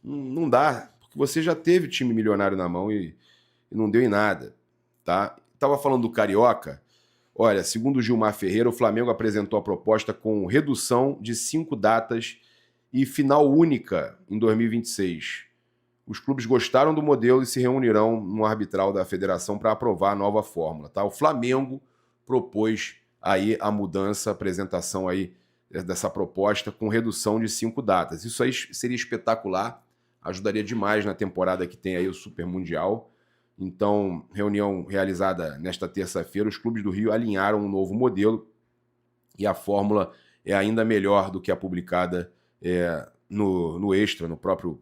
Não dá, porque você já teve time milionário na mão e não deu em nada, tá? Tava falando do Carioca. Olha, segundo o Gilmar Ferreira, o Flamengo apresentou a proposta com redução de 5 datas e final única em 2026. Os clubes gostaram do modelo e se reunirão no arbitral da federação para aprovar a nova fórmula, tá? O Flamengo propôs aí a mudança, a apresentação aí dessa proposta com redução de 5 datas. Isso aí seria espetacular, ajudaria demais na temporada que tem aí o Super Mundial. Então, reunião realizada nesta terça-feira, os clubes do Rio alinharam um novo modelo e a fórmula é ainda melhor do que a publicada no Extra, no próprio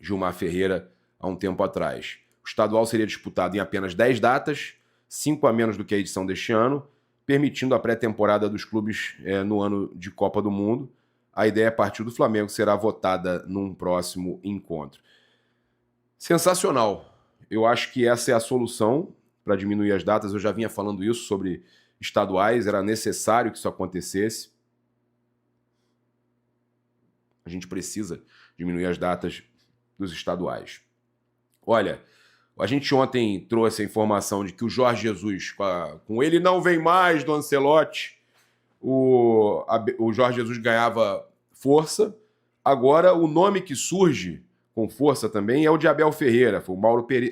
Gilmar Ferreira, há um tempo atrás. O estadual seria disputado em apenas 10 datas, 5 a menos do que a edição deste ano, permitindo a pré-temporada dos clubes no ano de Copa do Mundo. A ideia a partir do Flamengo será votada num próximo encontro. Sensacional. Eu acho que essa é a solução para diminuir as datas. Eu já vinha falando isso sobre estaduais, era necessário que isso acontecesse. A gente precisa diminuir as datas dos estaduais. Olha, a gente ontem trouxe a informação de que o Jorge Jesus, com ele não vem mais do Ancelotti, o Jorge Jesus ganhava força. Agora o nome que surge com força também é o de Abel Ferreira. Foi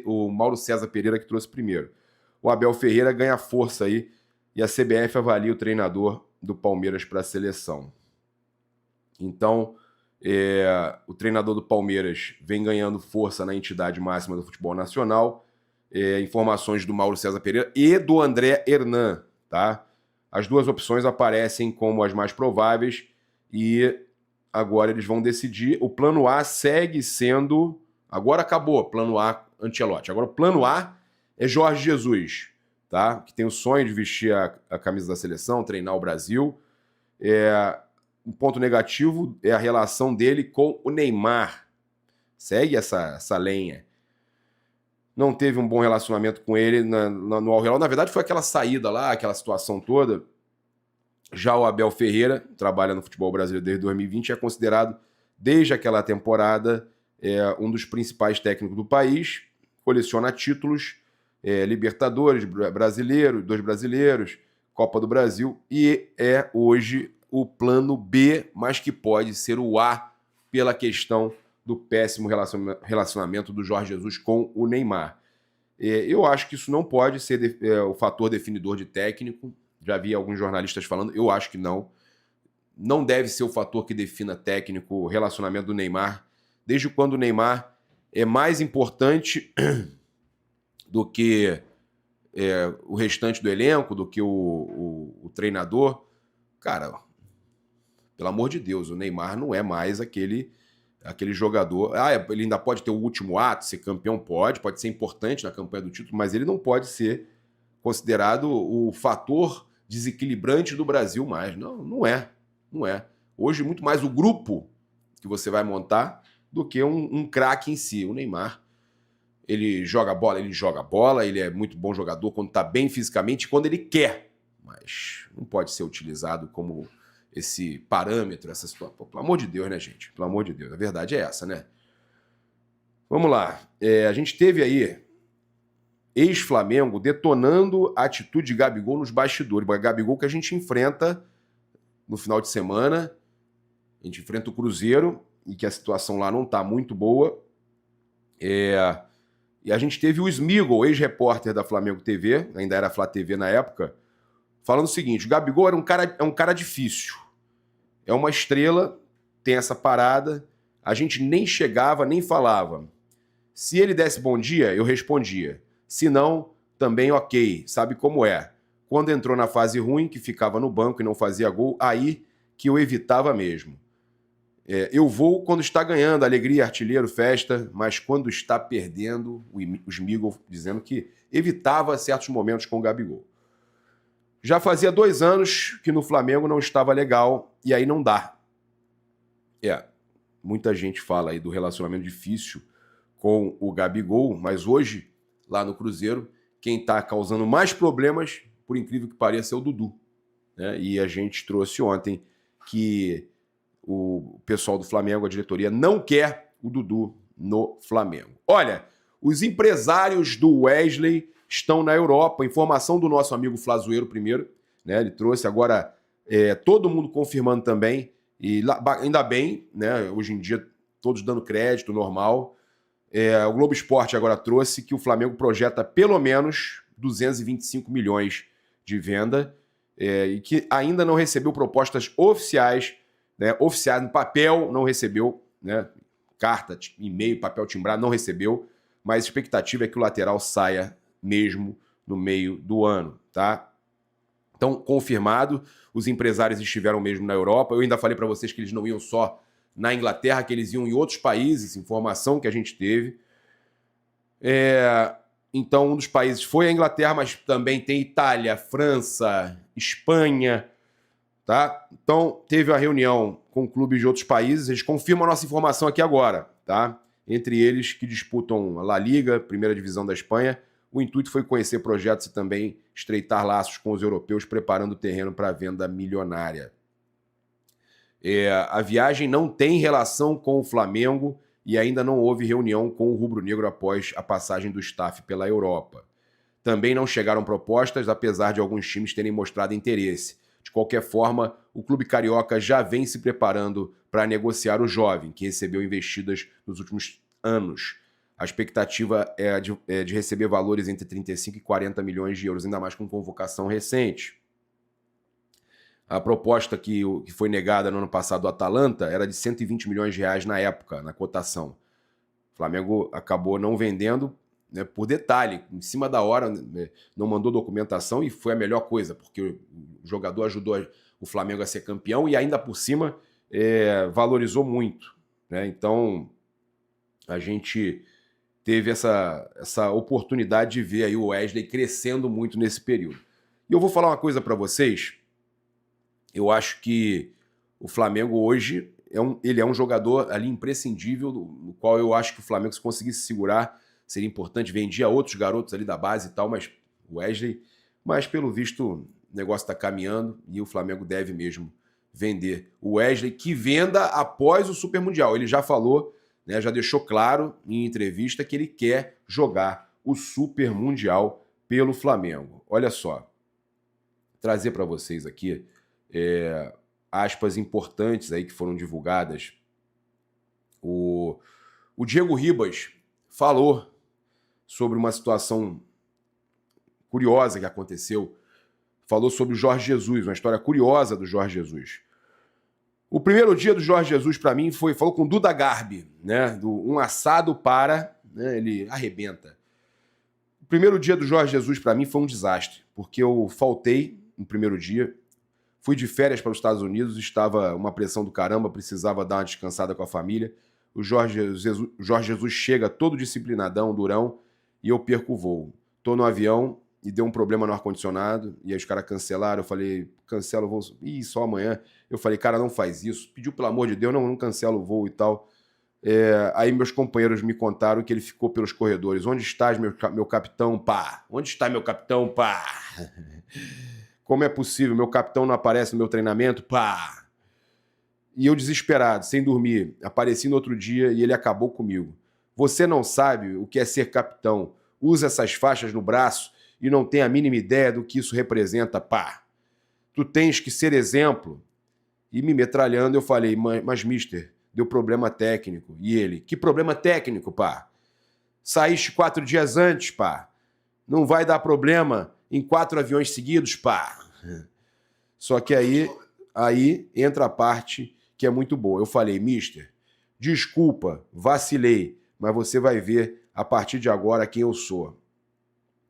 o Mauro César Pereira que trouxe primeiro. O Abel Ferreira ganha força aí e a CBF avalia o treinador do Palmeiras para a seleção. Então, o treinador do Palmeiras vem ganhando força na entidade máxima do futebol nacional. Informações do Mauro César Pereira e do André Hernan, tá? As duas opções aparecem como as mais prováveis e agora eles vão decidir. O plano A segue sendo... Agora acabou, plano A, Ancelotti. Agora o plano A é Jorge Jesus, tá? Que tem o sonho de vestir a camisa da seleção, treinar o Brasil. Um ponto negativo é a relação dele com o Neymar. Segue essa lenha. Não teve um bom relacionamento com ele no Al Hilal. Na verdade, foi aquela saída lá, aquela situação toda. Já o Abel Ferreira, trabalha no futebol brasileiro desde 2020, é considerado, desde aquela temporada, um dos principais técnicos do país. Coleciona títulos, Libertadores brasileiro, 2 brasileiros, Copa do Brasil, e é hoje o plano B, mas que pode ser o A pela questão do péssimo relacionamento do Jorge Jesus com o Neymar. Eu acho que isso não pode ser o fator definidor de técnico. Já vi alguns jornalistas falando, eu acho que não. Não deve ser o fator que defina técnico, o relacionamento do Neymar. Desde quando o Neymar é mais importante do que o restante do elenco, do que o treinador. Cara, pelo amor de Deus, o Neymar não é mais aquele jogador. Ele ainda pode ter o último ato, ser campeão, pode ser importante na campanha do título, mas ele não pode ser considerado o fator desequilibrante do Brasil mais. Não é. Hoje, muito mais o grupo que você vai montar do que um craque em si. O Neymar, ele joga bola, ele é muito bom jogador quando está bem fisicamente, quando ele quer, mas não pode ser utilizado como esse parâmetro, essa situação. Pelo amor de Deus, né, gente? Pelo amor de Deus. A verdade é essa, né? Vamos lá. A gente teve aí ex-Flamengo detonando a atitude de Gabigol nos bastidores. O Gabigol que a gente enfrenta no final de semana. A gente enfrenta o Cruzeiro e que a situação lá não está muito boa. E a gente teve o Smigol, ex-repórter da Flamengo TV, ainda era Flá TV na época, falando o seguinte: o Gabigol é um cara difícil. É uma estrela, tem essa parada, a gente nem chegava, nem falava. Se ele desse bom dia, eu respondia. Se não, também ok, sabe como é. Quando entrou na fase ruim, que ficava no banco e não fazia gol, aí que eu evitava mesmo. Eu vou quando está ganhando, alegria, artilheiro, festa, mas quando está perdendo, o Smigol dizendo que evitava certos momentos com o Gabigol. Já fazia 2 anos que no Flamengo não estava legal, e aí não dá. Muita gente fala aí do relacionamento difícil com o Gabigol, mas hoje, lá no Cruzeiro, quem está causando mais problemas, por incrível que pareça, é o Dudu. Né? E a gente trouxe ontem que o pessoal do Flamengo, a diretoria, não quer o Dudu no Flamengo. Olha, os empresários do Wesley estão na Europa. Informação do nosso amigo Flazoeiro primeiro, né? Ele trouxe agora todo mundo confirmando também. E ainda bem, né? Hoje em dia, todos dando crédito, normal. O Globo Esporte agora trouxe que o Flamengo projeta pelo menos 225 milhões de venda e que ainda não recebeu propostas oficiais, né? Oficiais no papel, não recebeu, né? Carta, e-mail, papel timbrado, não recebeu, mas a expectativa é que o lateral saia mesmo no meio do ano, tá? Então, confirmado, os empresários estiveram mesmo na Europa. Eu ainda falei para vocês que eles não iam só na Inglaterra, que eles iam em outros países, informação que a gente teve. Então, um dos países foi a Inglaterra, mas também tem Itália, França, Espanha, tá? Então, teve uma reunião com clubes de outros países, eles confirmam a nossa informação aqui agora, tá? Entre eles que disputam a La Liga, primeira divisão da Espanha. O intuito foi conhecer projetos e também estreitar laços com os europeus, preparando o terreno para a venda milionária. A viagem não tem relação com o Flamengo e ainda não houve reunião com o rubro-negro após a passagem do staff pela Europa. Também não chegaram propostas, apesar de alguns times terem mostrado interesse. De qualquer forma, o clube carioca já vem se preparando para negociar o jovem, que recebeu investidas nos últimos anos. A expectativa é de receber valores entre 35 e 40 milhões de euros, ainda mais com convocação recente. A proposta que foi negada no ano passado do Atalanta era de 120 milhões de reais na época, na cotação. O Flamengo acabou não vendendo, né, por detalhe, em cima da hora, né, não mandou documentação e foi a melhor coisa, porque o jogador ajudou o Flamengo a ser campeão e ainda por cima valorizou muito, né? Então a gente teve essa oportunidade de ver aí o Wesley crescendo muito nesse período. E eu vou falar uma coisa para vocês. Eu acho que o Flamengo hoje ele é um jogador ali imprescindível, no qual eu acho que o Flamengo, se conseguisse segurar, seria importante. Vendia outros garotos ali da base e tal, mas o Wesley... Mas, pelo visto, o negócio está caminhando e o Flamengo deve mesmo vender o Wesley, que venda após o Super Mundial. Ele já falou, né, já deixou claro em entrevista que ele quer jogar o Super Mundial pelo Flamengo. Olha só, trazer para vocês aqui aspas importantes aí que foram divulgadas. O Diego Ribas falou sobre uma situação curiosa que aconteceu. Falou sobre o Jorge Jesus, uma história curiosa do Jorge Jesus. O primeiro dia do Jorge Jesus, para mim, falou com o Duda Garbi, né? Do um assado para... Né, ele arrebenta. O primeiro dia do Jorge Jesus, para mim, foi um desastre, porque eu faltei no primeiro dia, fui de férias para os Estados Unidos, estava uma pressão do caramba, precisava dar uma descansada com a família. O Jorge Jesus chega todo disciplinadão, durão, e eu perco o voo. Tô no avião e deu um problema no ar-condicionado, e aí os caras cancelaram. Eu falei, cancela o voo. Ih, só amanhã. Eu falei, cara, não faz isso. Pediu, pelo amor de Deus, não cancela o voo e tal. Aí meus companheiros me contaram que ele ficou pelos corredores. Onde estás, meu capitão, pá? Onde está meu capitão, pá? Como é possível? Meu capitão não aparece no meu treinamento, pá? E eu desesperado, sem dormir, apareci no outro dia e ele acabou comigo. Você não sabe o que é ser capitão. Usa essas faixas no braço e não tem a mínima ideia do que isso representa, pá. Tu tens que ser exemplo. E me metralhando, eu falei, mas mister, deu problema técnico. E ele, que problema técnico, pá? Saíste 4 dias antes, pá. Não vai dar problema em 4 aviões seguidos, pá. Só que aí entra a parte que é muito boa. Eu falei, mister, desculpa, vacilei, mas você vai ver a partir de agora quem eu sou.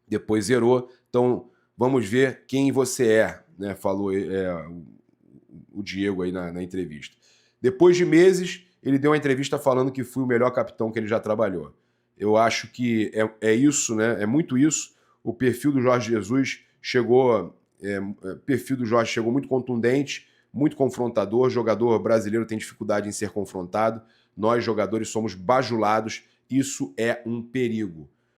Depois zerou, então vamos ver quem você é, né? Falou o Diego aí na entrevista. Depois de meses, ele deu uma entrevista falando que fui o melhor capitão que ele já trabalhou. Eu acho que é isso, né? É muito isso. O perfil do Jorge Jesus chegou muito contundente, muito confrontador. O jogador brasileiro tem dificuldade em ser confrontado. Nós, jogadores, somos bajulados. Isso é um perigo.